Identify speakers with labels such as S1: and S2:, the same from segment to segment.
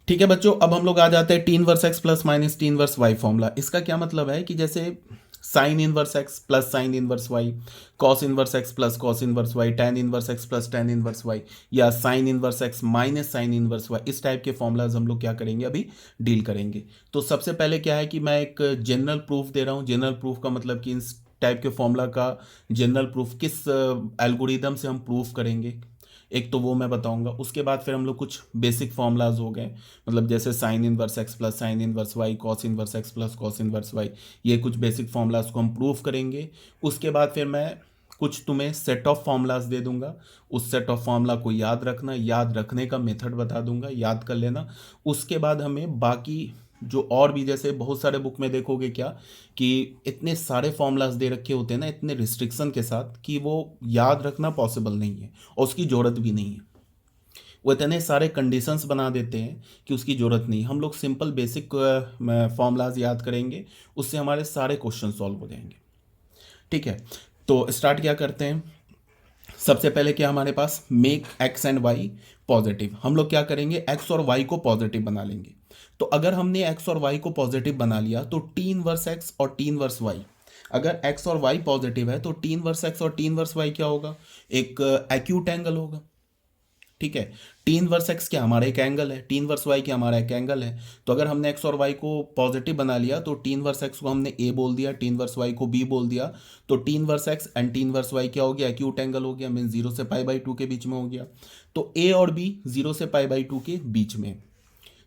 S1: ठीक है बच्चों, अब हम लोग आ जाते हैं T inverse x plus minus T inverse y formula. इसका क्या मतलब है कि जैसे sine inverse x plus sine inverse y, cos inverse x plus cos inverse y, tan inverse x plus tan inverse y, या sine inverse x minus sine inverse y, इस type के formulas हम लोग क्या करेंगे, अभी डील करेंगे। तो सबसे पहले क्या है कि मैं एक जनरल प्रूफ दे रहा हूँ। जनरल प्रूफ का मतलब कि इस टाइप के फॉर्मूला का जनरल प्रूफ किस एल्गोरिदम से हम प्रूफ करेंगे, एक तो वो मैं बताऊंगा। उसके बाद फिर हम लोग कुछ बेसिक फॉर्मूलाज हो गए, मतलब जैसे sine inverse x plus sine inverse y, cos inverse x plus cos inverse y, ये कुछ बेसिक फॉर्मूलाज को हम प्रूव करेंगे। उसके बाद फिर मैं कुछ तुम्हें सेट ऑफ फॉर्मूलाज दे दूंगा, उस सेट ऑफ फॉर्मूला को याद रखना, याद रखने का मेथड बता दूंगा, याद कर लेना। उसके बाद हमें बाकी जो और भी, जैसे बहुत सारे बुक में देखोगे क्या कि इतने सारे फॉर्मूलाज दे रखे होते हैं ना, इतने रिस्ट्रिक्शन के साथ, कि वो याद रखना पॉसिबल नहीं है और उसकी ज़रूरत भी नहीं है। वो इतने सारे कंडीशंस बना देते हैं कि उसकी ज़रूरत नहीं। हम लोग सिंपल बेसिक फॉर्मूलाज याद करेंगे, उससे हमारे सारे क्वेश्चन सॉल्व हो जाएंगे। ठीक है, तो स्टार्ट क्या करते हैं। सबसे पहले क्या हमारे पास, make x and y positive. हम लोग क्या करेंगे, एक्स और वाई को पॉजिटिव बना लेंगे। तो अगर हमने एक्स और वाई को पॉजिटिव बना लिया तो टी इनवर्स एक्स और टी इनवर्स वाई, अगर एक्स और वाई पॉजिटिव है तो टी इनवर्स एक्स और टी इनवर्स वाई क्या होगा, एक एक्यूट एंगल होगा। ठीक है, टी इनवर्स एक्स क्या हमारा एक एंगल है, टी इनवर्स वाई क्या हमारा एक एंगल है। तो अगर हमने एक्स और वाई को पॉजिटिव बना लिया तो टी इनवर्स एक्स को हमने ए बोल दिया, टी इनवर्स वाई को बी बोल दिया, तो t inverse x and t inverse y क्या हो गया, एक्यूट एंगल हो गया, मीन 0 से पाई बाई 2 के बीच में हो गया। तो ए और बी 0 से पाई बाई 2 के बीच में।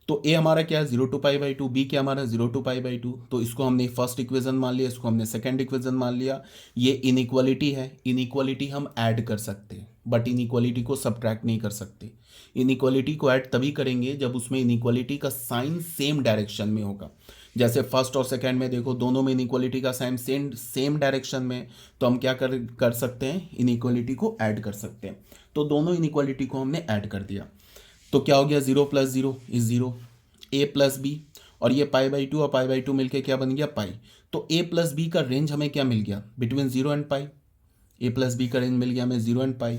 S1: तो ए हमारा क्या है, 0 to π/2, बी क्या हमारा 0 to π/2। तो इसको हमने फर्स्ट इक्वेशन मान लिया, इसको हमने सेकंड इक्वेशन मान लिया। ये इनइक्वालिटी है, इनइक्वालिटी हम ऐड कर सकते हैं बट इनइक्वालिटी को सब्ट्रैक्ट नहीं कर सकते। इनइक्वालिटी को ऐड तभी करेंगे जब उसमें इनइक्वालिटी का साइन सेम डायरेक्शन में होगा। जैसे फर्स्ट और सेकंड में देखो, दोनों में इनइक्वालिटी का साइन सेम सेम डायरेक्शन में, तो हम क्या कर कर सकते हैं, इनइक्वालिटी को ऐड कर सकते हैं। तो दोनों इनइक्वालिटी को हमने ऐड कर दिया, तो क्या हो गया, 0 + 0 = 0, ए प्लस बी, और ये π/2 और π/2 मिलके क्या बन गया, पाई। तो ए प्लस बी का रेंज हमें क्या मिल गया, between 0 and pi. A plus b का रेंज मिल गया हमें 0 एंड पाई।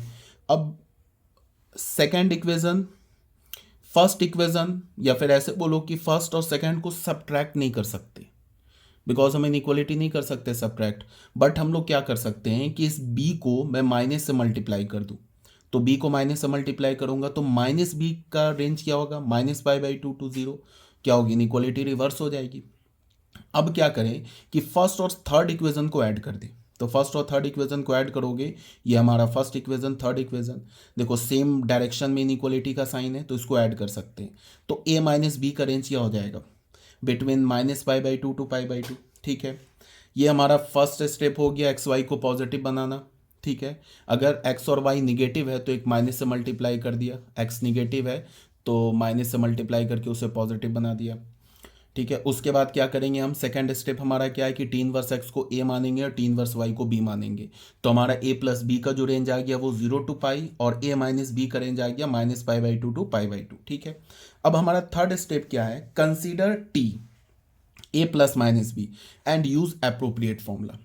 S1: अब सेकेंड इक्वेशन, फर्स्ट इक्वेशन, या फिर ऐसे बोलो कि फर्स्ट और सेकेंड को सब्ट्रैक्ट नहीं कर सकते, बिकॉज हम इनइक्वालिटी नहीं कर सकते सब्ट्रैक्ट। बट हम लोग क्या कर सकते हैं कि इस बी को मैं माइनस से मल्टीप्लाई कर दूं। तो बी को माइनस से मल्टीप्लाई करूंगा तो माइनस बी का रेंज क्या होगा, -π/2 to 0, क्या होगी, इनइक्वालिटी रिवर्स हो जाएगी। अब क्या करें कि फर्स्ट और थर्ड इक्वेशन को ऐड कर दें। तो फर्स्ट और थर्ड इक्वेशन को ऐड करोगे, ये हमारा फर्स्ट इक्वेशन, थर्ड इक्वेशन, देखो सेम डायरेक्शन में इनइक्वालिटी का साइन है तो इसको ऐड कर सकते हैं। तो ए माइनस बी का रेंज क्या हो जाएगा, बिटवीन -π/2 to π/2। ठीक है, ये हमारा फर्स्ट स्टेप हो गया, एक्स वाई को पॉजिटिव बनाना। ठीक है, अगर एक्स और वाई निगेटिव है तो एक माइनस से मल्टीप्लाई कर दिया, एक्स निगेटिव है तो माइनस से मल्टीप्लाई करके उसे पॉजिटिव बना दिया। ठीक है, उसके बाद क्या करेंगे हम, सेकंड स्टेप हमारा क्या है कि टी इनवर्स एक्स को ए मानेंगे और टी इनवर्स वाई को बी मानेंगे। तो हमारा ए प्लस बी का जो रेंज आ गया वो 0 to पाई, और ए माइनस बी का रेंज आ गया -π/2 to π/2। ठीक है, अब हमारा थर्ड स्टेप क्या है, consider t a plus minus b and use appropriate formula.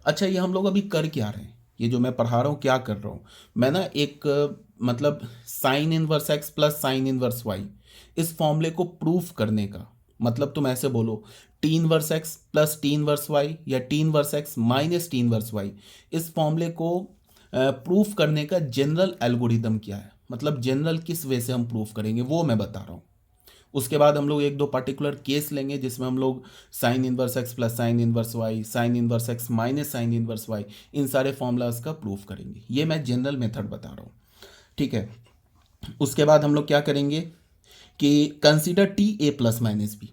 S1: अच्छा, ये हम लोग अभी कर क्या रहे हैं, ये जो मैं पढ़ा रहा हूँ क्या कर रहा हूँ मैं ना, एक मतलब sine inverse x plus sine inverse y, इस फॉर्मूले को प्रूफ करने का मतलब, तुम ऐसे बोलो T inverse x plus T inverse y, या T inverse x minus T inverse y, इस फॉर्मूले को प्रूफ करने का जनरल एल्गोरिदम क्या है, मतलब जनरल किस वे से हम प्रूफ करेंगे वो मैं बता रहा हूँ। उसके बाद हम लोग एक दो पर्टिकुलर केस लेंगे जिसमें हम लोग sine inverse x plus sine inverse y, sine inverse x minus sine inverse y, इन सारे फॉर्मूलाज का प्रूफ करेंगे। ये मैं जनरल मेथड बता रहा हूँ। ठीक है, उसके बाद हम लोग क्या करेंगे कि consider t a plus minus b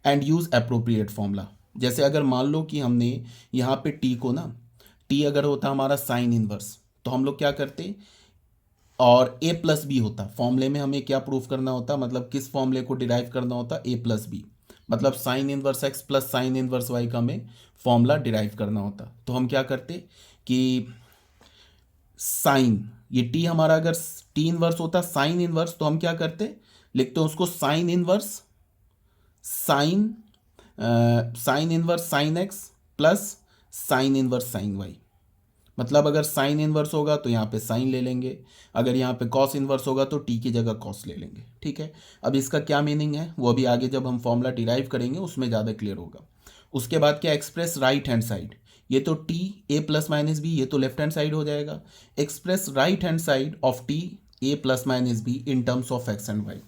S1: and use appropriate formula. जैसे अगर मान लो कि हमने यहाँ पे टी को ना, टी अगर होता हमारा साइन इनवर्स, तो हम लोग क्या करते, और ए प्लस बी होता फॉर्मूले में, हमें क्या प्रूफ करना होता, मतलब किस फॉर्मूले को डिराइव करना होता, ए प्लस बी, मतलब sine inverse x plus sine inverse y का हमें फॉर्मूला डिराइव करना होता। तो हम क्या करते कि साइन, ये टी हमारा अगर टी इनवर्स होता साइन इनवर्स, तो हम क्या करते, लिखते हैं उसको sine inverse sine, sine inverse sine x plus sine inverse sine y, मतलब अगर साइन इनवर्स होगा तो यहाँ पे साइन ले लेंगे, अगर यहाँ पे कॉस इनवर्स होगा तो टी की जगह कॉस ले लेंगे। ठीक है, अब इसका क्या मीनिंग है वो अभी आगे जब हम फॉर्मूला डिराइव करेंगे उसमें ज़्यादा क्लियर होगा। उसके बाद क्या, एक्सप्रेस राइट हैंड साइड, ये तो t a plus minus b, ये तो लेफ्ट हैंड साइड हो जाएगा। Express right hand side of t a plus minus b in terms of x and y.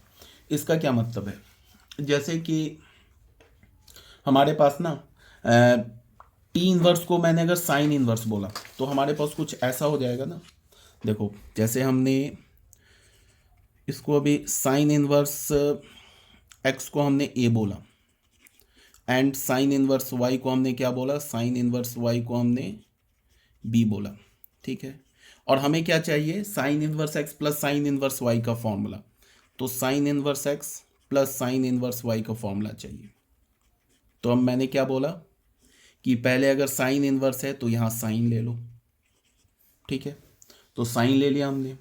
S1: इसका क्या मतलब है, जैसे कि हमारे पास ना टी इनवर्स को मैंने अगर साइन इनवर्स बोला तो हमारे पास कुछ ऐसा हो जाएगा ना। देखो जैसे हमने इसको अभी साइन इनवर्स एक्स को हमने ए बोला एंड साइन इनवर्स वाई को हमने क्या बोला, साइन इनवर्स वाई को हमने बी बोला। ठीक है, और हमें क्या चाहिए, sine inverse x plus sine inverse y का फॉर्मूला। तो sine inverse x plus sine inverse y का फॉर्मूला चाहिए। तो अब मैंने क्या बोला कि पहले अगर साइन इनवर्स है तो यहाँ साइन ले लो। ठीक है, तो साइन ले लिया हमने,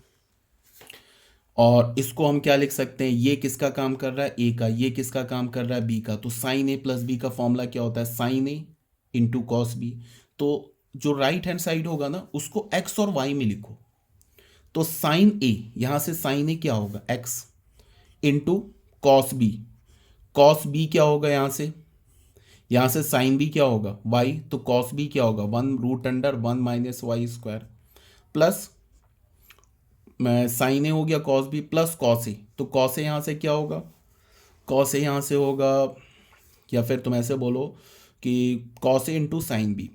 S1: और इसको हम क्या लिख सकते हैं, ये किसका काम कर रहा है, ए का, ये किसका काम कर रहा है, बी का। तो साइन ए प्लस बी का फॉर्मूला क्या होता है, साइन ए इंटू कॉस बी। तो जो राइट हैंड साइड होगा ना उसको एक्स और वाई में लिखो। तो साइन ए, यहां से साइन ए क्या होगा, x into cos b, cos b क्या होगा यहां से साइन बी क्या होगा, वाई, तो कॉस बी क्या होगा, 1√1 minus y square, plus sine a हो गया cos b plus cos a. तो कॉस ए यहाँ से क्या होगा, कॉस ए यहाँ से होगा, या फिर तुम ऐसे बोलो कि cos A into sine B,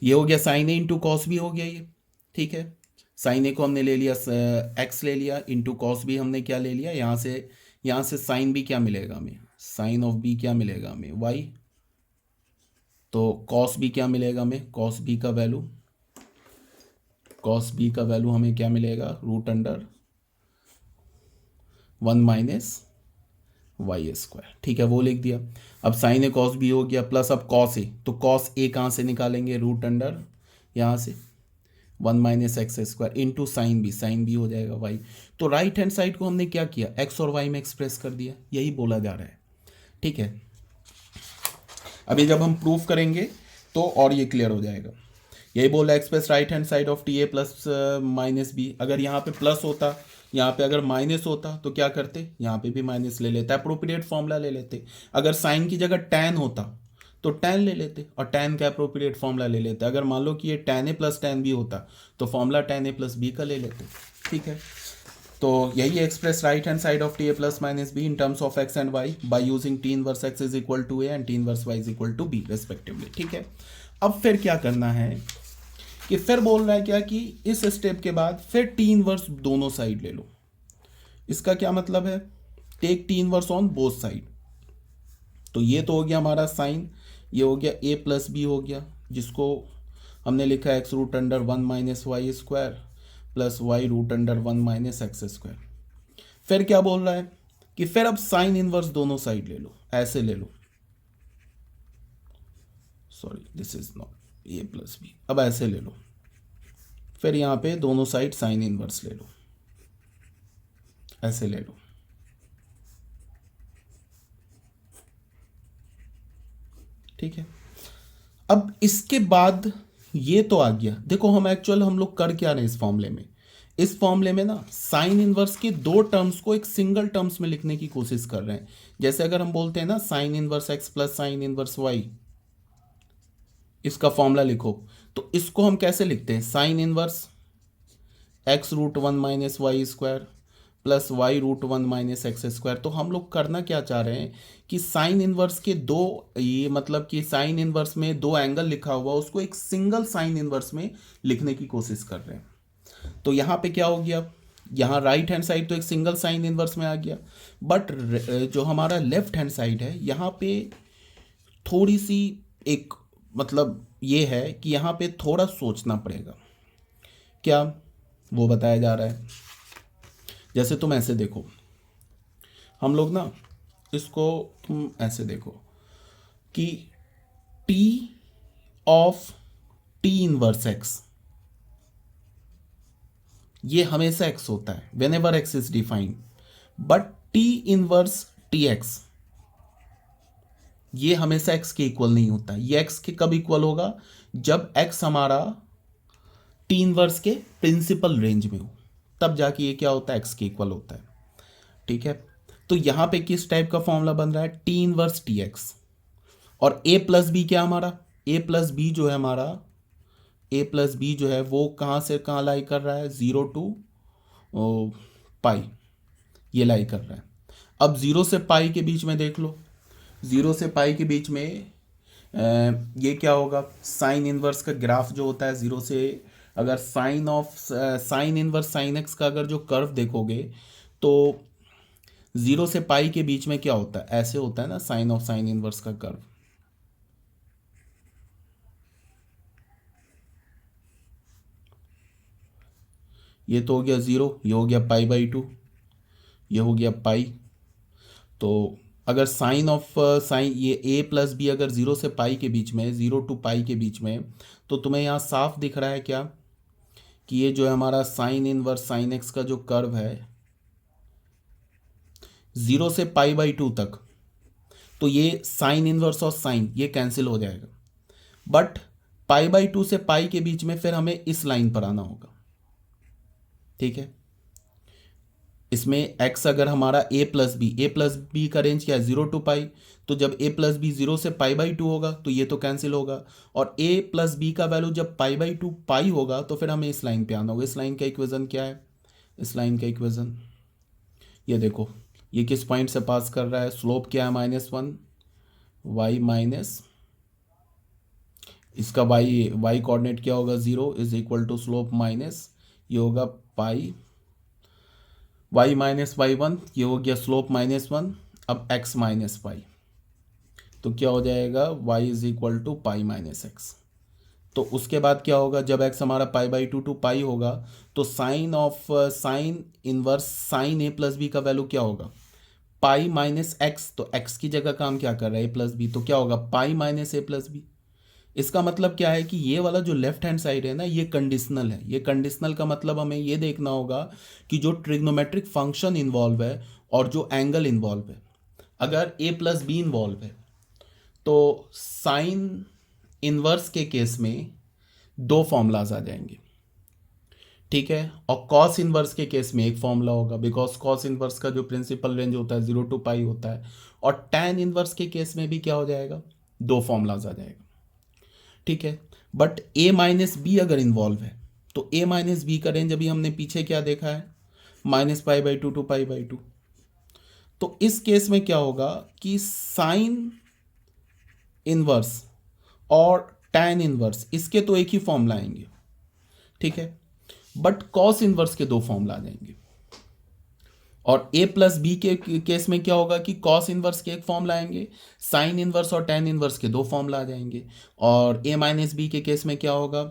S1: ये हो गया साइन ए इंटू कॉस बी हो गया ये। ठीक है, साइन ए को हमने ले लिया एक्स ले लिया, इंटू कॉस बी हमने क्या ले लिया, यहाँ से साइन बी क्या मिलेगा हमें, साइन ऑफ बी क्या मिलेगा हमें, वाई। तो कॉस बी क्या मिलेगा हमें, कॉस बी का वैल्यू हमें क्या मिलेगा, √1 माइनस वाई स्क्वायर। ठीक है, वो लिख दिया। अब साइन ए कॉस बी हो गया, प्लस अब कॉस ए, तो कॉस ए कहाँ से निकालेंगे, √, यहाँ से 1 minus x square into sine b हो जाएगा वाई। तो राइट हैंड साइड को हमने क्या किया, एक्स और वाई में एक्सप्रेस कर दिया, यही बोला जा रहा है। ठीक है, अभी जब हम प्रूफ करेंगे तो और ये क्लियर हो जाएगा। यही बोला, express right hand side of t a plus minus b. अगर यहाँ पे प्लस होता, यहाँ पे अगर माइनस होता तो क्या करते, यहाँ पे भी माइनस ले लेते, अप्रोप्रिएट फॉर्मूला ले लेते। अगर साइन की जगह टैन होता तो टैन ले लेते, और टैन का अप्रोप्रिएट फॉर्मूला ले लेते। अगर मान लो कि ये tan a plus tan b होता तो formula tan a plus b का ले लेते। ठीक है, तो यही express right hand side of t a plus minus b in terms of x and y by using t inverse x is equal to a and t inverse y is equal to b respectively. ठीक है, अब फिर क्या करना है कि फिर बोल रहा है क्या कि इस स्टेप के बाद फिर टी इनवर्स दोनों साइड ले लो। इसका क्या मतलब है, take t inverse on both side. तो ये तो हो गया हमारा साइन, ये हो गया ए प्लस बी हो गया, जिसको हमने लिखा है x√1 minus y square plus y√1 minus x square. फिर क्या बोल रहा है कि फिर अब साइन इनवर्स दोनों साइड ले लो, ऐसे ले लो, sorry this is not a plus b, अब ऐसे ले लो। फिर यहाँ पे दोनों साइड साइन इनवर्स ले लो, ऐसे ले लो। ठीक है, अब इसके बाद ये तो आ गया। देखो हम लोग कर क्या रहे हैं इस फॉर्मूले में ना, साइन इनवर्स के दो टर्म्स को एक सिंगल टर्म्स में लिखने की कोशिश कर रहे हैं। जैसे अगर हम बोलते हैं ना sine inverse x plus sine inverse y, इसका फॉर्मूला लिखो, तो इसको हम कैसे लिखते हैं, sine inverse x√1 minus y square plus y√1 minus x square. तो हम लोग करना क्या चाह रहे हैं कि साइन इनवर्स के दो, ये मतलब कि साइन इनवर्स में दो एंगल लिखा हुआ उसको एक सिंगल साइन इनवर्स में लिखने की कोशिश कर रहे हैं। तो यहाँ पे क्या हो गया, यहाँ राइट हैंड साइड तो एक सिंगल साइन इनवर्स में आ गया, बट जो हमारा लेफ्ट हैंड साइड है यहाँ पे थोड़ी सी एक मतलब ये है कि यहाँ पे थोड़ा सोचना पड़ेगा। क्या वो बताया जा रहा है, जैसे तुम ऐसे देखो, हम लोग ना इसको तुम ऐसे देखो कि T of T inverse x, ये हमेशा एक्स होता है when ever x is defined, but T inverse T x ये हमेशा एक्स के इक्वल नहीं होता। ये एक्स के कब इक्वल होगा, जब x हमारा टी इनवर्स के प्रिंसिपल रेंज में हो, तब जाके ये क्या होता है, x के इक्वल होता है। ठीक है, तो यहाँ पे किस टाइप का फॉर्मूला बन रहा है, टी इनवर्स टी एक्स, और a प्लस बी क्या हमारा, a प्लस बी जो है हमारा, a प्लस बी जो है वो कहाँ से कहाँ लाई कर रहा है, 0 टू पाई, ये लाई कर रहा है। अब 0 से पाई के बीच में देख लो, 0 से पाई के बीच में ये क्या होगा, साइन इनवर्स का ग्राफ जो होता है 0 से, अगर साइन इनवर्स साइन एक्स का अगर जो कर्व देखोगे तो 0 से पाई के बीच में क्या होता है, ऐसे होता है ना साइन ऑफ साइन इनवर्स का कर्व। ये तो हो गया 0, ये हो गया पाई बाई 2, ये हो गया पाई। तो अगर साइन ऑफ साइन ये ए प्लस बी अगर 0 से पाई के बीच में, 0 टू पाई के बीच में, तो तुम्हें यहाँ साफ दिख रहा है क्या कि ये जो है हमारा साइन इनवर्स साइन एक्स का जो कर्व है 0 से पाई बाई 2 तक, तो ये साइन इनवर्स और साइन ये कैंसिल हो जाएगा। बट पाई बाई 2 से पाई के बीच में फिर हमें इस लाइन पर आना होगा। ठीक है, इसमें x अगर हमारा a प्लस बी का रेंज क्या है, 0 टू पाई, तो जब a प्लस बी 0 से पाई बाई 2 होगा तो ये तो कैंसिल होगा, और a प्लस बी का वैल्यू जब पाई बाई 2 पाई होगा तो फिर हमें इस लाइन पे आना होगा। इस लाइन का इक्वेशन क्या है, इस लाइन का इक्वेशन ये देखो, ये किस पॉइंट से पास कर रहा है, स्लोप क्या है -1, y माइनस इसका y कोऑर्डिनेट क्या होगा 0 is equal to slope minus ये होगा पाई y माइनस y1, ये हो गया स्लोप -1, अब x माइनस पाई, तो क्या हो जाएगा y is equal to pi minus x. तो उसके बाद क्या होगा, जब x हमारा पाई बाई 2 टू पाई होगा तो sine inverse sine a plus b का वैल्यू क्या होगा, पाई माइनस एक्स, तो x की जगह काम क्या कर रहा है a प्लस बी, तो क्या होगा pi minus a plus b. इसका मतलब क्या है कि ये वाला जो लेफ्ट हैंड साइड है ना ये कंडीशनल है। ये कंडीशनल का मतलब हमें ये देखना होगा कि जो ट्रिग्नोमेट्रिक फंक्शन इन्वॉल्व है और जो एंगल इन्वॉल्व है, अगर a प्लस बी इन्वॉल्व है तो साइन इनवर्स के केस में दो फॉर्मूलाज आ जाएंगे। ठीक है, और कॉस इनवर्स के केस में एक फॉर्मूला होगा, बिकॉज कॉस इनवर्स का जो प्रिंसिपल रेंज होता है 0 टू पाई होता है, और टैन इनवर्स के केस में भी क्या हो जाएगा, दो फॉर्मूलाज आ जाएगा। ठीक है, बट a माइनस बी अगर इन्वॉल्व है तो a माइनस बी का रेंज अभी हमने पीछे क्या देखा है, minus pi by 2 to pi by 2। तो इस केस में क्या होगा कि साइन इनवर्स और टैन इनवर्स इसके तो एक ही फॉर्मूला आएंगे। ठीक है, बट कॉस इनवर्स के दो फॉर्मूला आ जाएंगे, और a प्लस बी के केस में क्या होगा कि कॉस इनवर्स के एक फॉर्मूला आएंगे, साइन इनवर्स और टैन इनवर्स के दो फॉर्मूला आ जाएंगे। और a माइनस बी के केस में क्या होगा,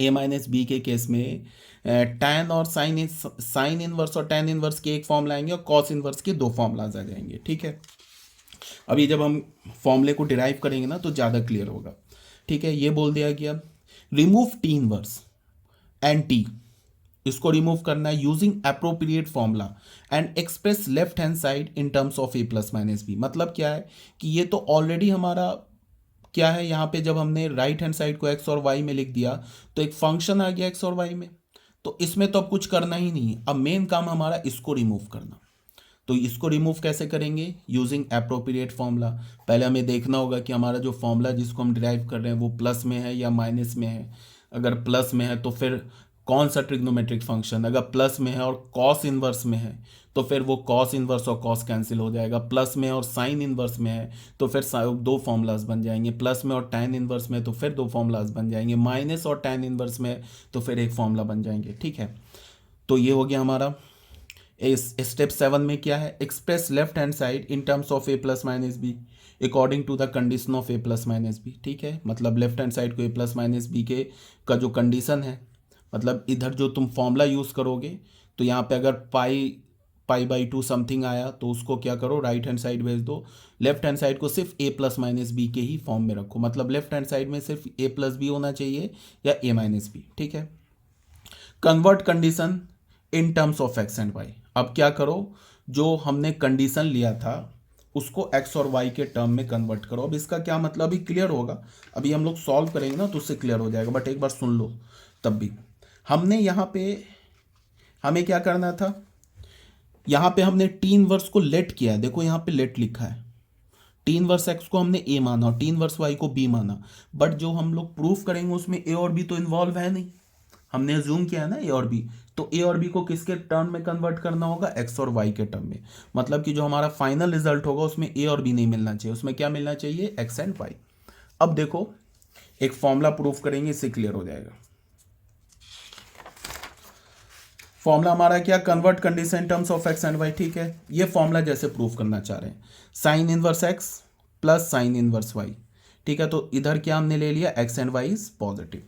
S1: a माइनस बी के केस में टैन और साइन इनवर्स और टैन इनवर्स के एक फॉर्मूला आएंगे और कॉस इनवर्स के दो फॉर्मूलाज आ जाएंगे। ठीक है, अभी जब हम फॉर्मूले को डिराइव करेंगे ना तो ज़्यादा क्लियर होगा। ठीक है, ये बोल दिया गया remove t inverse and t, इसको रिमूव करना है using appropriate formula and express left hand side in terms of a plus minus b. मतलब क्या है कि ये तो ऑलरेडी हमारा क्या है, यहाँ पे जब हमने राइट हैंड साइड को x और y में लिख दिया तो एक फंक्शन आ गया x और y में, तो इसमें तो अब कुछ करना ही नहीं है। अब मेन काम हमारा इसको रिमूव करना, तो इसको रिमूव कैसे करेंगे, यूजिंग अप्रोप्रिएट फॉर्मूला। पहले हमें देखना होगा कि हमारा जो फॉर्मूला जिसको हम डिराइव कर रहे हैं वो प्लस में है या माइनस में है। अगर प्लस में है तो फिर कौन सा ट्रिग्नोमेट्रिक फंक्शन, अगर प्लस में है और कॉस इनवर्स में है तो फिर वो कॉस इनवर्स और कॉस कैंसिल हो जाएगा। प्लस में और साइन इनवर्स में है तो फिर दो फॉर्मूलाज बन जाएंगे। प्लस में और टैन इनवर्स में तो फिर दो फॉर्मूलाज बन जाएंगे। माइनस और टैन इनवर्स में तो फिर एक फॉर्मूला बन जाएंगे। ठीक है, तो ये हो गया हमारा। इस स्टेप 7 में क्या है, express left hand side in terms of a plus minus b according to the condition of a plus minus b. ठीक है, मतलब लेफ्ट हैंड साइड को a प्लस माइनस बी के का जो कंडीशन है, मतलब इधर जो तुम फॉर्मूला यूज़ करोगे तो यहाँ पे अगर पाई बाई 2 समथिंग आया तो उसको क्या करो, राइट हैंड साइड भेज दो। लेफ्ट हैंड साइड को सिर्फ a प्लस माइनस बी के ही फॉर्म में रखो, मतलब लेफ्ट हैंड साइड में सिर्फ a प्लस बी होना चाहिए या a माइनस बी। ठीक है, convert condition in terms of x and y. अब क्या करो, जो हमने कंडीशन लिया था उसको एक्स और वाई के टर्म में कन्वर्ट करो। अब इसका क्या मतलब, अभी क्लियर होगा, अभी हम लोग सॉल्व करेंगे ना तो उससे क्लियर हो जाएगा, बट एक बार सुन लो। तब भी हमने यहाँ पे हमें क्या करना था, यहाँ पे हमने टी इनवर्स को लेट किया है, देखो यहाँ पे लेट लिखा है, टी इनवर्स एक्स को हमने ए माना और टी इनवर्स वाई को बी माना, बट जो हम लोग प्रूफ करेंगे उसमें ए और बी तो इन्वॉल्व है नहीं, हमने अज्यूम किया है ना ए और बी, तो ए और बी को किसके टर्म में कन्वर्ट करना होगा, एक्स और वाई के टर्म में। मतलब कि जो हमारा फाइनल रिजल्ट होगा उसमें ए और बी नहीं मिलना चाहिए, उसमें क्या मिलना चाहिए, एक्स एंड वाई। अब देखो एक फॉर्मूला प्रूफ करेंगे, इससे क्लियर हो जाएगा। फॉर्मूला हमारा क्या, convert condition terms of x and y, ठीक है। ये फॉर्मूला जैसे प्रूफ करना चाह रहे हैं, sine inverse x plus sine inverse y, ठीक है। तो इधर क्या हमने ले लिया, x and y is positive.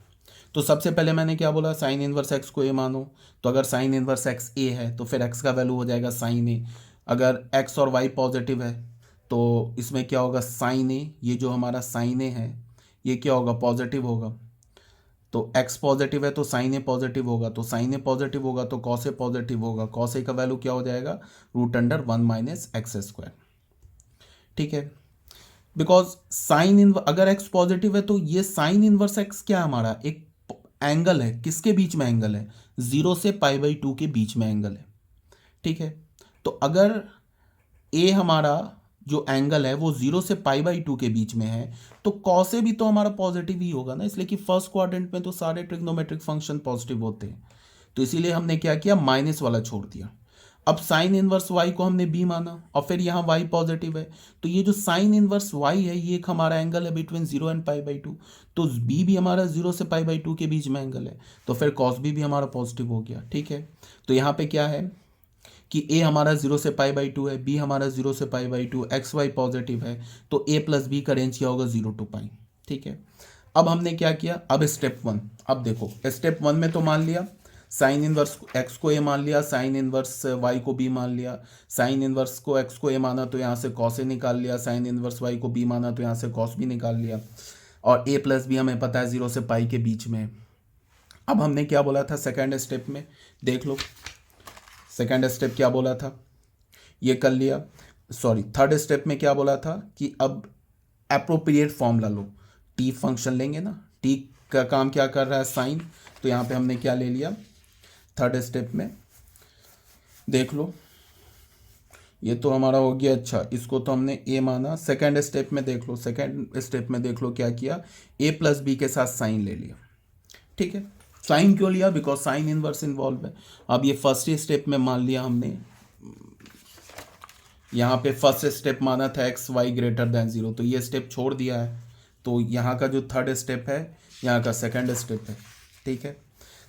S1: तो सबसे पहले मैंने क्या बोला, साइन इनवर्स एक्स को ए मानो, तो अगर साइन इनवर्स एक्स ए है तो फिर एक्स का वैल्यू हो जाएगा साइन ए। अगर एक्स और वाई पॉजिटिव है तो इसमें क्या होगा, साइन ए, ये जो हमारा साइन ए है ये क्या होगा, पॉजिटिव होगा। तो x पॉजिटिव है तो साइन ए पॉजिटिव होगा, तो साइन ए पॉजिटिव होगा तो कॉस ए पॉजिटिव होगा, कॉस ए का वैल्यू क्या हो जाएगा, √1 माइनस एक्स स्क्वायर, ठीक है। बिकॉज साइन इन, अगर x पॉजिटिव है तो ये साइन इनवर्स x क्या है, हमारा एक एंगल है, किसके बीच में एंगल है, 0 से π/2 के बीच में एंगल है, ठीक है। तो अगर a हमारा जो एंगल है वो 0 से π/2 के बीच में है तो कॉस ए भी तो हमारा पॉजिटिव ही होगा ना, इसलिए कि फर्स्ट क्वाड्रेंट में तो सारे ट्रिग्नोमेट्रिक फंक्शन पॉजिटिव होते हैं, तो इसीलिए हमने क्या किया, माइनस वाला छोड़ दिया। अब साइन इनवर्स वाई को हमने बी माना और फिर यहाँ वाई पॉजिटिव है, तो ये जो साइन इनवर्स वाई है ये एक हमारा एंगल है बिटवीन 0 एंड π/2, तो बी भी हमारा 0 से π/2 के बीच में एंगल है, तो फिर कॉस बी भी हमारा पॉजिटिव हो गया, ठीक है। तो यहाँ पे क्या है कि a हमारा 0 से π/2 है, b हमारा 0 से π/2, एक्स वाई पॉजिटिव है, तो a प्लस बी का रेंज क्या होगा, 0 to π, ठीक है। अब हमने क्या किया, अब स्टेप 1, अब देखो स्टेप 1 में तो मान लिया साइन इनवर्स एक्स को a मान लिया, साइन इनवर्स वाई को b मान लिया, साइन इनवर्स को एक्स को a माना तो यहाँ से कॉस ए निकाल लिया, साइन इनवर्स वाई को b माना तो यहाँ से कॉस b निकाल लिया, और a प्लस बी हमें पता है 0 से π के बीच में। अब हमने क्या बोला था सेकेंड स्टेप में, देख लो सेकेंड स्टेप क्या बोला था, ये कर लिया। सॉरी, थर्ड स्टेप में क्या बोला था कि अब एप्रोप्रिएट फॉर्मूला लो, टी फंक्शन लेंगे ना, टी का काम क्या कर रहा है, साइन, तो यहाँ पे हमने क्या ले लिया थर्ड स्टेप में, देख लो ये तो हमारा हो गया। अच्छा, इसको तो हमने ए माना। सेकेंड स्टेप में देख लो, सेकेंड स्टेप में देख लो क्या किया, ए प्लस बी के साथ साइन ले लिया, ठीक है। साइन क्यों लिया, बिकॉज साइन इनवर्स इन्वॉल्व है। अब ये फर्स्ट स्टेप में मान लिया हमने, यहाँ पे फर्स्ट स्टेप माना था एक्स वाई ग्रेटर देन 0, तो ये स्टेप छोड़ दिया है, तो यहाँ का जो थर्ड स्टेप है यहाँ का सेकंड स्टेप है, ठीक है।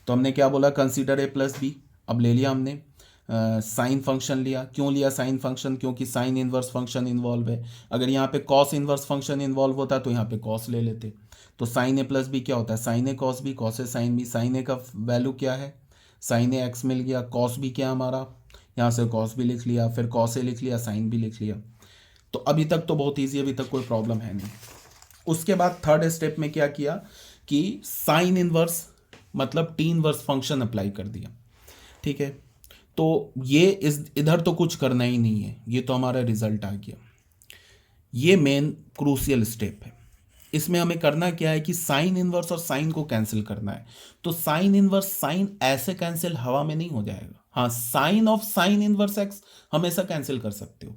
S1: तो हमने क्या बोला, कंसीडर ए प्लस बी, अब ले लिया हमने साइन फंक्शन लिया। क्यों लिया साइन फंक्शन, क्योंकि साइन इनवर्स फंक्शन इन्वॉल्व है। अगर यहाँ पे कॉस इनवर्स फंक्शन इन्वॉल्व होता तो यहाँ पे कॉस ले लेते। तो साइन ए प्लस बी क्या होता है, sign A cos b, cos A sine B. Sign ए का वैल्यू क्या है, साइन ए एक्स मिल गया, कॉस बी क्या हमारा, यहाँ से कॉस भी लिख लिया, फिर कॉस ए लिख लिया, साइन भी लिख लिया। तो अभी तक तो बहुत ईजी, अभी तक कोई प्रॉब्लम है नहीं। उसके बाद थर्ड स्टेप में क्या किया कि साइन इनवर्स मतलब टी इनवर्स फंक्शन अप्लाई कर दिया, ठीक है। तो ये इधर तो कुछ करना ही नहीं है, ये तो हमारा रिजल्ट आ गया। ये मेन क्रूशियल स्टेप है। इसमें हमें करना क्या है कि साइन इनवर्स और साइन को कैंसिल करना है। तो साइन इनवर्स साइन ऐसे कैंसिल हवा में नहीं हो जाएगा। हाँ, sine of sine inverse x हमेशा कैंसिल कर सकते हो,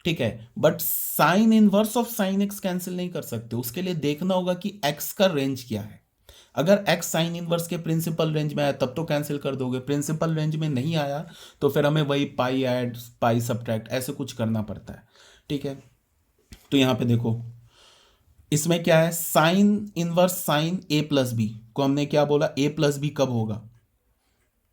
S1: ठीक है, but sine inverse of sine x cancel नहीं कर सकते। उसके लिए देखना होगा कि एक्स का रेंज क्या है। अगर एक्स साइन इनवर्स के प्रिंसिपल रेंज में आया तब तो कैंसिल कर दोगे, प्रिंसिपल रेंज में नहीं आया तो फिर हमें वही पाई ऐड पाई सब्ट्रैक्ट ऐसे कुछ करना पड़ता है, ठीक है। तो यहाँ पे देखो इसमें क्या है, sign inverse sine a plus B को हमने क्या बोला, ए प्लस बी कब होगा,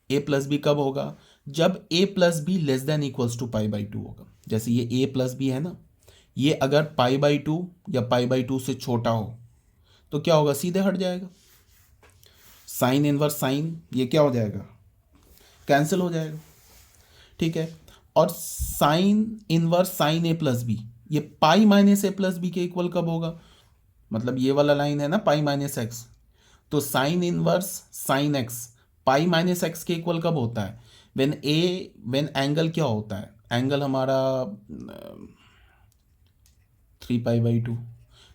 S1: ए प्लस बी कब होगा, जब a plus b less than equals to π/2 होगा। जैसे ये ए प्लस बी है ना, ये अगर π/2 या π/2 से छोटा हो तो क्या होगा, सीधे हट जाएगा। साइन इनवर्स साइन ये क्या हो जाएगा, कैंसिल हो जाएगा, ठीक है। और sign inverse sine a plus B ये पाई माइनस ए प्लस बी के इक्वल कब होगा, मतलब ये वाला लाइन है ना पाई माइनस एक्स, तो साइन इनवर्स साइन एक्स पाई माइनस एक्स के इक्वल कब होता है, व्हेन एंगल क्या होता है, एंगल हमारा 3π/2,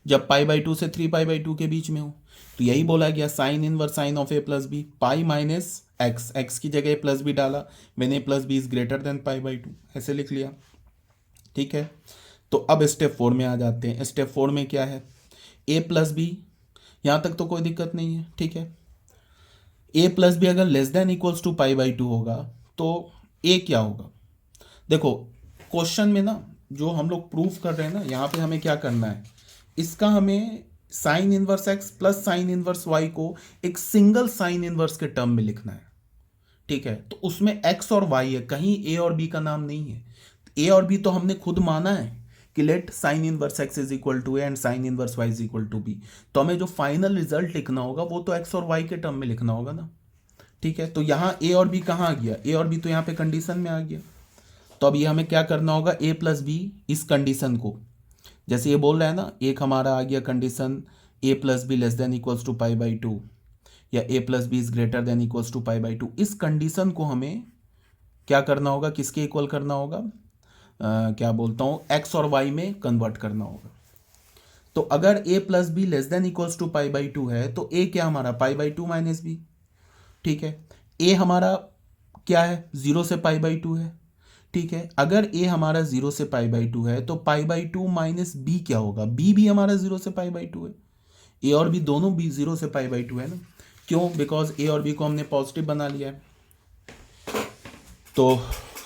S1: जब π/2 से 3π/2 के बीच में हो तो यही बोला गया sine inverse sine of a plus b, pi minus x, x की जगह a प्लस बी डाला, when a plus b is greater than π/2, ऐसे लिख लिया। ठीक है, तो अब स्टेप 4 में आ जाते हैं। स्टेप 4 में क्या है, a प्लस बी, यहाँ तक तो कोई दिक्कत नहीं है। ठीक है, a प्लस बी अगर लेस देन इक्वल्स टू π/2 होगा तो a क्या होगा। देखो क्वेश्चन में ना जो हम लोग प्रूफ कर रहे हैं ना, यहाँ पे हमें क्या करना है, इसका हमें sine inverse x plus sine inverse y को एक सिंगल साइन इनवर्स के टर्म में लिखना है। ठीक है, तो उसमें एक्स और वाई है, कहीं ए और बी का नाम नहीं है। ए और बी तो हमने खुद माना है कि let sine inverse x is equal to a and sine inverse y is equal to b, तो हमें जो फाइनल रिजल्ट लिखना होगा वो तो एक्स और वाई के टर्म में लिखना होगा ना। ठीक है, तो यहाँ ए और बी कहाँ आ गया, ए और बी तो यहाँ पे कंडीशन में आ गया। तो अब ये हमें क्या करना होगा, ए प्लस बी इस कंडीशन को, जैसे ये बोल रहा है ना, एक हमारा आ गया condition a plus b less than equals to π/2 या a plus b is greater than equals to π/2, इस कंडीशन को हमें क्या करना होगा, किसके इक्वल करना होगा, क्या बोलता हूँ, एक्स और वाई में कन्वर्ट करना होगा। तो अगर a plus b less than equals to π/2 है तो ए क्या हमारा π/2 माइनस बी। ठीक है, ए हमारा क्या है, 0 से π/2 है। ठीक है, अगर ए हमारा 0 से π/2 है तो π/2 माइनस बी क्या होगा, बी भी हमारा 0 से π/2 है। ए और बी दोनों भी 0 से π/2 है ना, क्यों, बिकॉज ए और बी को हमने पॉजिटिव बना लिया है। तो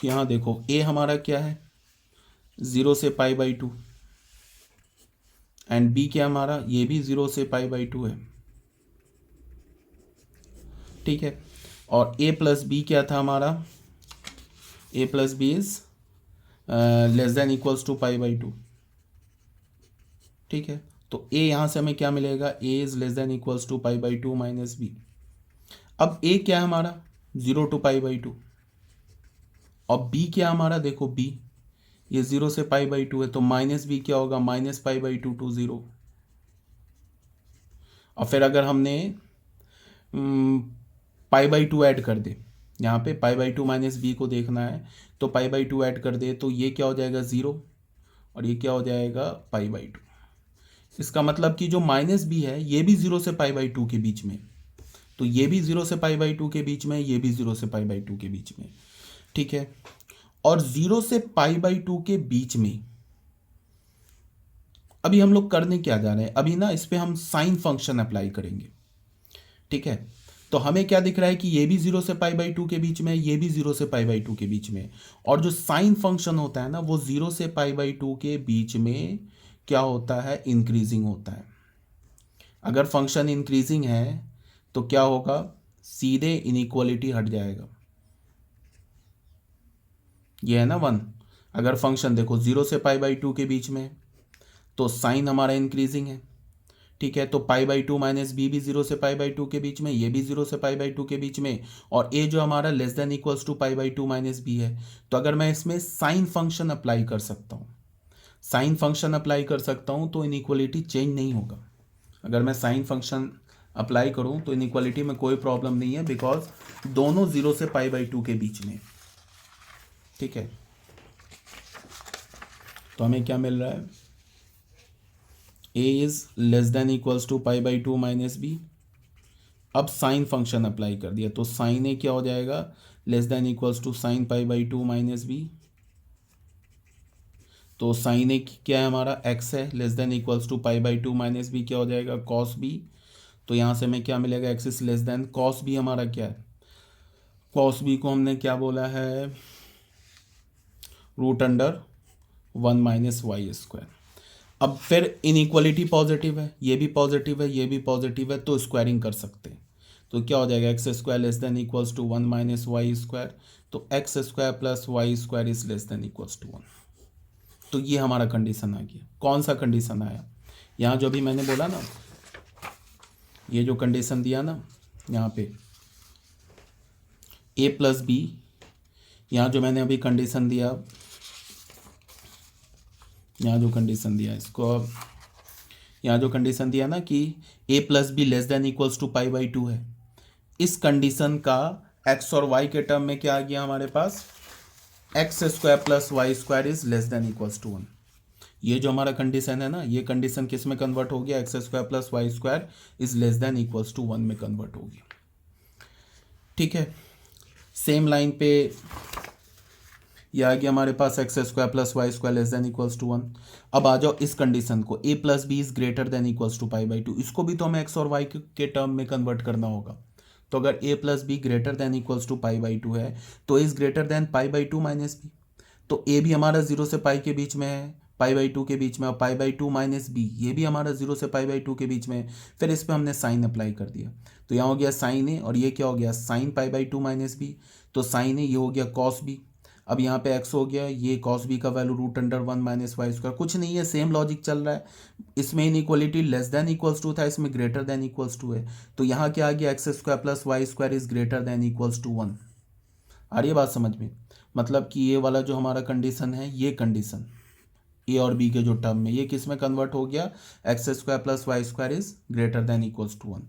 S1: यहाँ देखो ए हमारा क्या है 0 से π/2 एंड बी क्या हमारा, ये भी 0 से π/2 है। ठीक है, और ए प्लस बी क्या था हमारा, a plus b is less than equals to π/2। ठीक है, तो ए यहाँ से हमें क्या मिलेगा, a is less than equals to π/2 minus b. अब ए क्या है हमारा 0 टू π/2 और बी क्या हमारा, देखो बी ये 0 से π/2 है, तो माइनस बी क्या होगा, माइनस π/2 टू 0। और फिर अगर हमने π/2 ऐड कर दे, यहाँ पे π/2 माइनस बी को देखना है, तो π/2 ऐड कर दे तो ये क्या हो जाएगा 0 और ये क्या हो जाएगा π/2। इसका मतलब कि जो माइनस बी है ये भी 0 से π/2 के बीच में, तो ये भी 0 से π/2 के बीच में, ये भी 0 से π/2 के बीच में। ठीक है, और 0 से π/2 के बीच में अभी हम लोग करने क्या जा रहे हैं, अभी ना इस पे हम साइन फंक्शन अप्लाई करेंगे। ठीक है, तो हमें क्या दिख रहा है कि ये भी 0 से π/2 के बीच में, ये भी 0 से π/2 के बीच में, और जो साइन फंक्शन होता है ना वो 0 से π/2 के बीच में क्या होता है, इंक्रीजिंग होता है। अगर फंक्शन इंक्रीजिंग है तो क्या होगा, सीधे इनइक्वालिटी हट जाएगा, ये है ना 1। अगर फंक्शन देखो 0 से π/2 के बीच में तो साइन हमारा इंक्रीजिंग है। ठीक है, तो π/2 माइनस बी भी 0 से π/2 के बीच में, ये भी 0 से π/2 के बीच में, और ए जो हमारा less than equals to π/2 minus b है। तो अगर मैं इसमें साइन फंक्शन अप्लाई कर सकता हूँ, साइन फंक्शन अप्लाई कर सकता हूँ तो इनइक्वालिटी चेंज नहीं होगा। अगर मैं साइन फंक्शन अप्लाई करूँ तो इनइक्वालिटी में कोई प्रॉब्लम नहीं है, बिकॉज दोनों 0 से π/2 के बीच में। ठीक है, तो हमें क्या मिल रहा है, a is less than equals to π/2 minus b. अब साइन फंक्शन अप्लाई कर दिया तो साइन ए क्या हो जाएगा, less than equals to sine π/2 minus b. तो साइन ए क्या है हमारा, x है, less than equals to π/2 minus b क्या हो जाएगा, कॉस बी। तो यहाँ से हमें क्या मिलेगा, x is less than cos b हमारा क्या है, कॉस बी को हमने क्या बोला है, √1 माइनस वाई स्क्वायर। अब फिर इनइक्वालिटी पॉजिटिव है, ये भी पॉजिटिव है, ये भी पॉजिटिव है, तो स्क्वायरिंग कर सकते हैं। तो क्या हो जाएगा, x square less than equals to 1 minus y square. तो x square plus y square is less than equals to 1। तो ये हमारा कंडीशन आ गया। कौन सा कंडीशन आया, यहाँ जो अभी मैंने बोला ना, ये जो कंडीशन दिया ना यहाँ पे ए प्लस बी, यहाँ जो मैंने अभी कंडीशन दिया, यहाँ जो कंडीशन दिया इसको, अब यहाँ जो कंडीशन दिया ना कि a plus b less than equals to π/2 है, इस कंडीशन का x और y के टर्म में क्या आ गया हमारे पास, x square plus y square is less than equals to 1। ये जो हमारा कंडीशन है ना, ये कंडीशन किस में कन्वर्ट हो गया, x square plus y square is less than equals to 1 में कन्वर्ट हो गया। ठीक है, सेम लाइन पे ये आ गया हमारे पास x square plus y square less than equals to 1। अब आ जाओ इस कंडीशन को, a plus b is greater than equals to pi by two, इसको भी तो हमें एक्स और वाई के टर्म में कन्वर्ट करना होगा। तो अगर a plus b greater than equals to pi by two है तो is greater than pi by two minus b. तो ए भी हमारा जीरो से पाई के बीच में है, पाई बाई टू के बीच में, और pi by two minus b ये भी हमारा जीरो से पाई बाई टू के बीच में है। फिर इस पर हमने साइन अप्लाई कर दिया, तो यहाँ हो गया साइन ए, और ये क्या हो गया, sine pi by two minus b. तो साइन ए ये हो गया कॉस बी। अब यहाँ पे एक्स हो गया, ये कॉस बी का value root under 1 minus y square, कुछ नहीं है, सेम लॉजिक चल रहा है। इसमें inequality less than equals to था, इसमें ग्रेटर देन इक्वल्स टू है। तो यहाँ क्या आ गया, x square plus y square is greater than equals to 1। आ रही है बात समझ में? मतलब कि ये वाला जो हमारा कंडीशन है, ये कंडीशन ए और बी के जो टर्म में, ये किस में कन्वर्ट हो गया, x square plus y square is greater than equals to 1।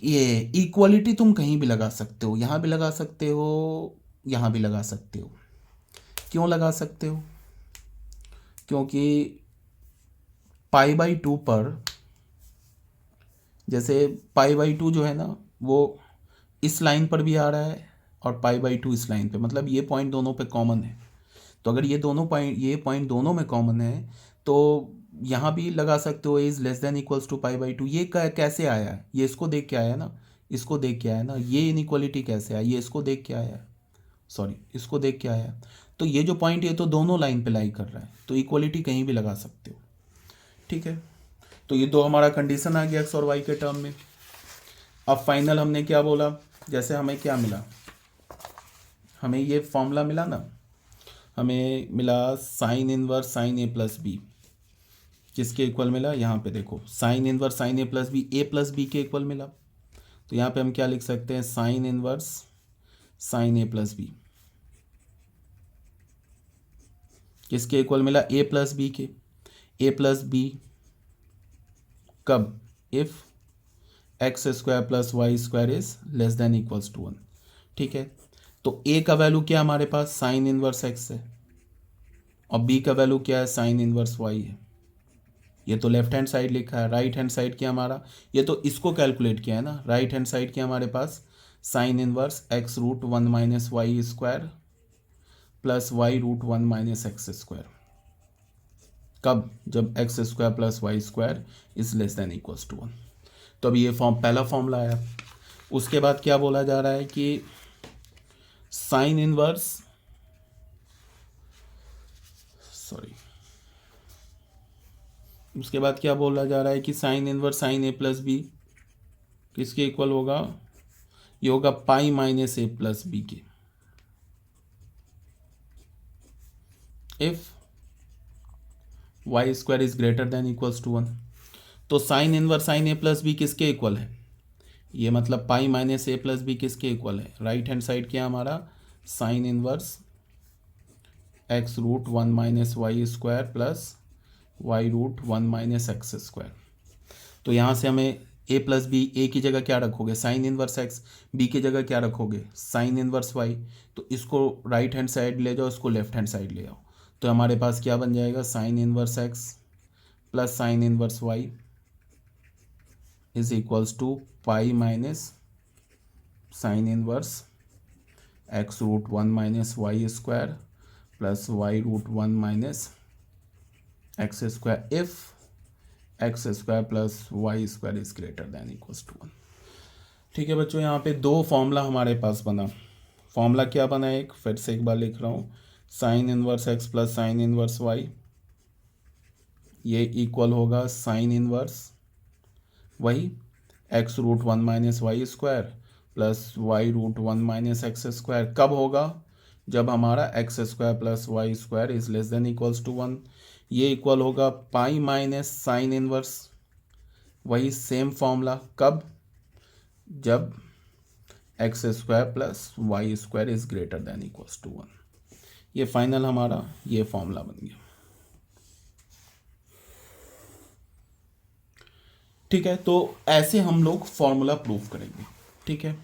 S1: ये इक्वालिटी तुम कहीं भी लगा सकते हो, यहाँ भी लगा सकते हो, यहाँ भी लगा सकते हो। क्यों लगा सकते हो? क्योंकि पाई बाई टू पर, जैसे पाई बाई टू जो है ना वो इस लाइन पर भी आ रहा है और पाई बाई टू इस लाइन पे, मतलब ये पॉइंट दोनों पे कॉमन है। तो अगर ये पॉइंट दोनों में कॉमन है तो यहाँ भी लगा सकते हो is less than equals to pi by two. ये कैसे आया है, ये इसको देख के आया ना, इसको देख के आया ना। ये इनइक्वालिटी कैसे आया, ये इसको देख के आया, सॉरी इसको देख के आया। तो ये जो पॉइंट ये तो दोनों लाइन पे लाई कर रहा है, तो इक्वालिटी कहीं भी लगा सकते हो। ठीक है, तो ये दो हमारा कंडीशन आ गया एक्स और वाई के टर्म में। अब फाइनल हमने क्या बोला, जैसे हमें क्या मिला, हमें ये फॉर्मूला मिला ना, हमें मिला sine inverse sine a plus b, किसके इक्वल मिला, यहाँ पे देखो sine inverse sine a plus b के इक्वल मिला। तो यहाँ पे हम क्या लिख सकते हैं, sine inverse sine a plus b किसके इक्वल मिला, ए प्लस बी के। ए प्लस बी कब, if x square plus y square is less than equals to 1। ठीक है, तो ए का वैल्यू क्या है हमारे पास, साइन इनवर्स एक्स है, और बी का वैल्यू क्या है, साइन इनवर्स वाई है। ये तो लेफ्ट हैंड साइड लिखा है, राइट हैंड साइड क्या हमारा, ये तो इसको कैलकुलेट किया है ना। राइट हैंड साइड क्या हमारे पास, sine inverse x root 1 minus y square plus y root 1 minus x square. कब, जब x square plus y square is less than equals to 1। तो अभी ये पहला फॉर्मूला आया। उसके बाद क्या बोला जा रहा है कि साइन इनवर्स, सॉरी, उसके बाद क्या बोला जा रहा है कि sine inverse sine a plus b किसके इक्वल होगा, ये होगा pi minus a plus b के, if y square is greater than equals to 1। तो sine inverse sine a plus b किसके इक्वल है, ये मतलब pi minus a plus b किसके इक्वल है, राइट हैंड साइड क्या हमारा, sine inverse x root 1 minus y square plus y root 1 minus x square. तो यहाँ से हमें ए प्लस बी, ए की जगह क्या रखोगे, साइन इनवर्स एक्स, बी की जगह क्या रखोगे, साइन इनवर्स वाई। तो इसको राइट हैंड साइड ले जाओ, इसको लेफ्ट हैंड साइड ले आओ, तो हमारे पास क्या बन जाएगा, sine inverse x plus sine inverse y is equals to pi minus sine inverse x root 1 minus y square plus y root 1 minus x square if x square plus y square is greater than equals to 1। ठीक है बच्चों, यहाँ पे दो formula हमारे पास बना। Formula क्या बना, एक फिर से एक बार लिख रहा हूँ, sine inverse x plus sine inverse y, ये इक्वल होगा साइन इनवर्स वही x root 1 minus y square plus y root 1 minus x square. कब होगा, जब हमारा x square plus y square is less than equals to 1। ये equal होगा pi minus sine inverse वही सेम फॉर्मूला, कब, जब x square plus y square is greater than equals to 1। ये फाइनल हमारा ये फॉर्मूला बन गया। ठीक है, तो ऐसे हम लोग फॉर्मूला प्रूफ करेंगे। ठीक है,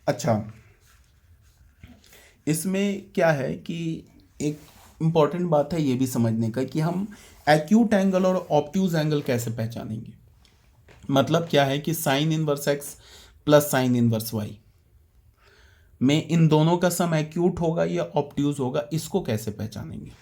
S1: अच्छा, इसमें क्या है कि एक इम्पॉर्टेंट बात है ये भी समझने का कि हम एक्यूट एंगल और ऑब्ट्यूज एंगल कैसे पहचानेंगे। मतलब क्या है कि sine inverse x plus sine inverse y में इन दोनों का सम एक्यूट होगा या ऑब्ट्यूज होगा, इसको कैसे पहचानेंगे।